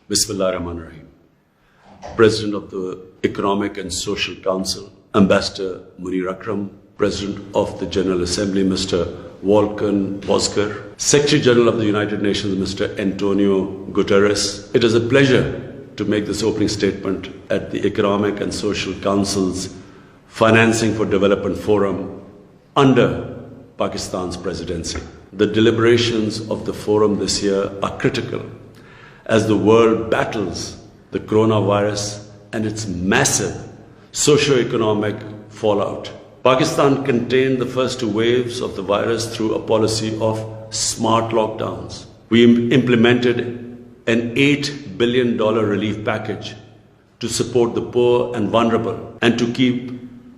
Bismillah ar-Rahman ar-Rahim. President of the Economic and Social Council, Ambassador Munir Akram, President of the General Assembly, Mr. Volkan Bozkır, Secretary General of the United Nations, Mr. Antonio Guterres. It is a pleasure to make this opening statement at the Economic and Social Council's Financing for Development Forum under Pakistan's presidency. The deliberations of the forum this year are critical as the world battles the coronavirus and its massive socio-economic fallout. Pakistan contained the first two waves of the virus through a policy of smart lockdowns. We implemented an $8 billion relief package to support the poor and vulnerable and to keep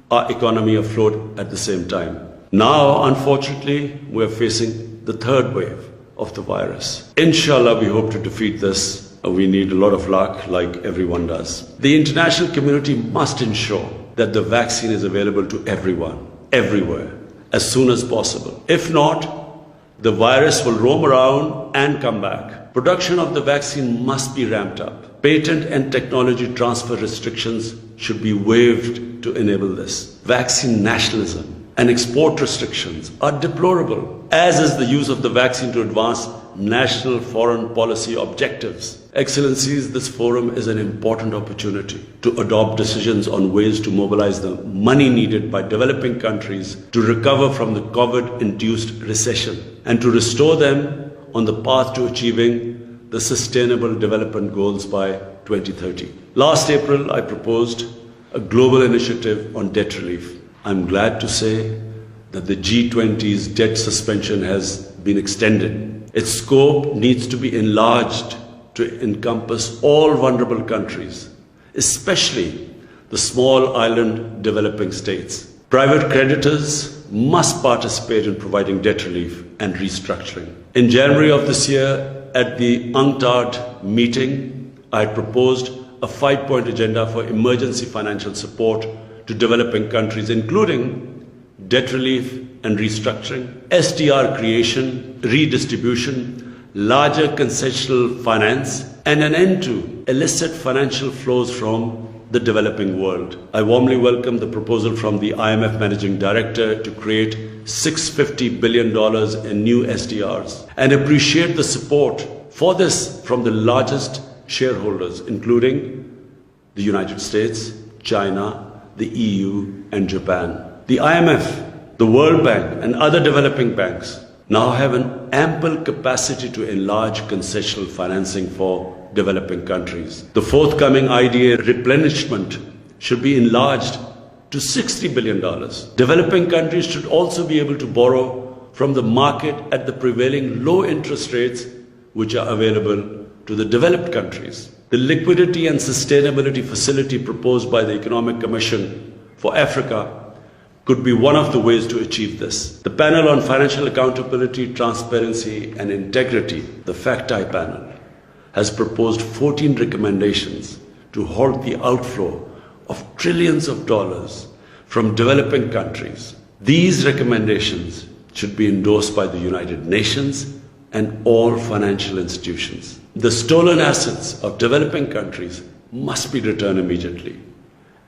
our economy afloat at the same time. Now, unfortunately, we are facing the third wave of the virus. Inshallah, we hope to defeat this. We need a lot of luck, like everyone does. The international community must ensure that the vaccine is available to everyone, everywhere, as soon as possible. If not, the virus will roam around and come back. Production of the vaccine must be ramped up. Patent and technology transfer restrictions should be waived to enable this. Vaccine nationalism and export restrictions are deplorable, as is the use of the vaccine to advance national foreign policy objectives. Excellencies, this forum is an important opportunity to adopt decisions on ways to mobilize the money needed by developing countries to recover from the COVID-induced recession and to restore them on the path to achieving the Sustainable Development Goals by 2030. Last April, I proposed a global initiative on debt relief. I'm glad to say that the G20's debt suspension has been extended. Its scope needs to be enlarged to encompass all vulnerable countries, especially the small island developing states. Private creditors must participate in providing debt relief and restructuring. In January of this year, at the UNCTAD meeting, I proposed a 5-point agenda for emergency financial support to developing countries, including debt relief and restructuring, SDR creation, redistribution, larger concessional finance, and an end to illicit financial flows from the developing world. I warmly welcome the proposal from the IMF Managing Director to create $650 billion in new SDRs and appreciate the support for this from the largest shareholders, including the United States, China, the EU, and Japan. The IMF, the World Bank, and other developing banks now have an ample capacity to enlarge concessional financing for developing countries. The forthcoming IDA replenishment should be enlarged to $60 billion. Developing countries should also be able to borrow from the market at the prevailing low interest rates which are available to the developed countries. The Liquidity and Sustainability Facility proposed by the Economic Commission for Africa could be one of the ways to achieve this. The Panel on Financial Accountability, Transparency and Integrity, the FACTI panel, has proposed 14 recommendations to halt the outflow of trillions of dollars from developing countries. These recommendations should be endorsed by the United Nations and all financial institutions. The stolen assets of developing countries must be returned immediately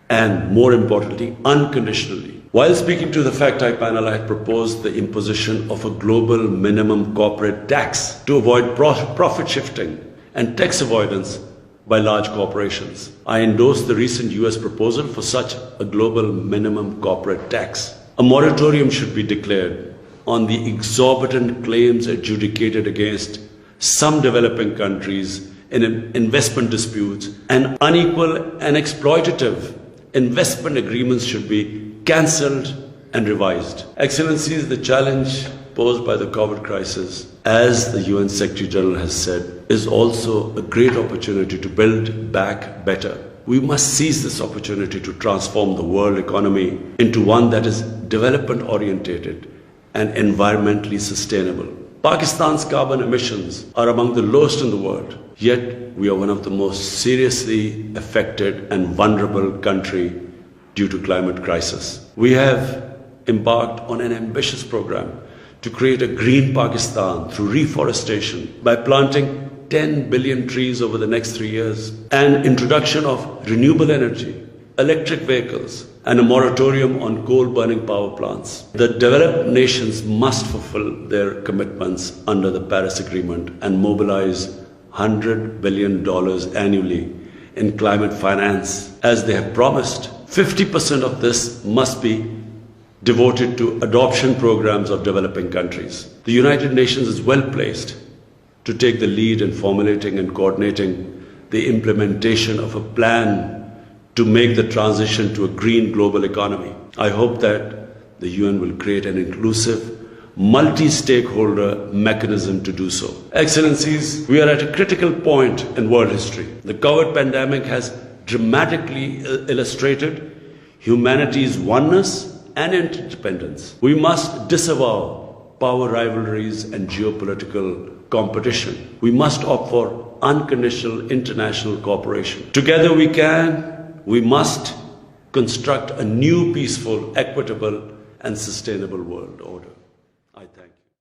and, more importantly, unconditionally. While speaking to the FACTI panel, I had proposed the imposition of a global minimum corporate tax to avoid profit shifting and tax avoidance by large corporations. I endorsed the recent US proposal for such a global minimum corporate tax. A moratorium should be declared on the exorbitant claims adjudicated against some developing countries in investment disputes, and unequal and exploitative investment agreements should be cancelled and revised. Excellencies, the challenge posed by the COVID crisis, as the UN Secretary General has said, is also a great opportunity to build back better. We must seize this opportunity to transform the world economy into one that is development oriented and environmentally sustainable. Pakistan's carbon emissions are among the lowest in the world, yet we are one of the most seriously affected and vulnerable country due to climate crisis. We have embarked on an ambitious program to create a green Pakistan through reforestation by planting 10 billion trees over the next 3 years, and introduction of renewable energy, electric vehicles, and a moratorium on coal-burning power plants. The developed nations must fulfill their commitments under the Paris Agreement and mobilize $100 billion annually in climate finance, as they have promised. 50% of this must be devoted to adoption programs of developing countries. The United Nations is well placed to take the lead in formulating and coordinating the implementation of a plan to make the transition to a green global economy. I hope that the UN will create an inclusive, multi-stakeholder mechanism to do so. Excellencies, we are at a critical point in world history. The COVID pandemic has dramatically illustrated humanity's oneness and interdependence. We must disavow power rivalries and geopolitical competition. We must opt for unconditional international cooperation. Together we must construct a new peaceful, equitable and sustainable world order. I thank you.